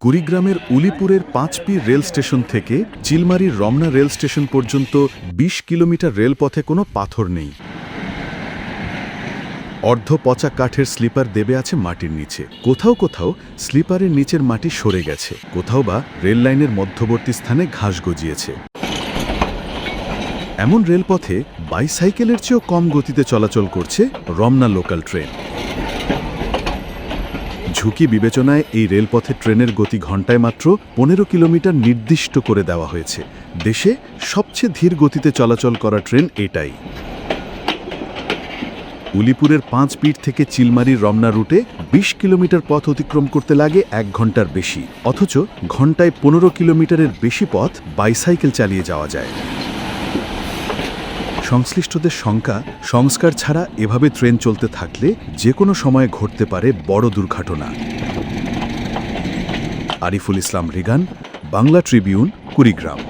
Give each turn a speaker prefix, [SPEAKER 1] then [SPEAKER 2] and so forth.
[SPEAKER 1] কুড়িগ্রামের উলিপুরের ৫পি rail station থেকে চিলমারির Ramna rail station পর্যন্ত ২০ কিলোমিটার রেলপথে কোনো পাথর নেই। অর্ধ পচা কাঠের স্লিপার দেবে আছে মাটির নিচে। কোথাও কোথাও স্লিপারের নিচের মাটি সরে গেছে, কোথাও বা রেল লাইনের মধ্যবর্তী স্থানে ঘাস গজিয়েছে। এমন রেলপথে বাইসাইকেলের চেয়েও কম গতিতে চলাচল করছে রমনা লোকাল ট্রেন। ঝুঁকি বিবেচনায় এই রেলপথে ট্রেনের গতি ঘণ্টায় মাত্র ১৫ কিলোমিটার নির্দিষ্ট করে দেওয়া হয়েছে। দেশে সবচেয়ে ধীর গতিতে চলাচল করা ট্রেন এটাই। উলিপুরের ৫ থেকে চিলমারির রমনা রুটে ২০ কিলোমিটার পথ অতিক্রম করতে লাগে ১ ঘণ্টার বেশি, অথচ ঘণ্টায় ১৫ কিলোমিটারের বেশি পথ বাইসাইকেল চালিয়ে যাওয়া যায়। সংশ্লিষ্টদের শঙ্কা, সংস্কার ছাড়া এভাবে ট্রেন চলতে থাকলে যে কোনো সময়ে ঘটতে পারে বড় দুর্ঘটনা। আরিফুল ইসলাম রিগান, বাংলা ট্রিবিউন, কুড়িগ্রাম।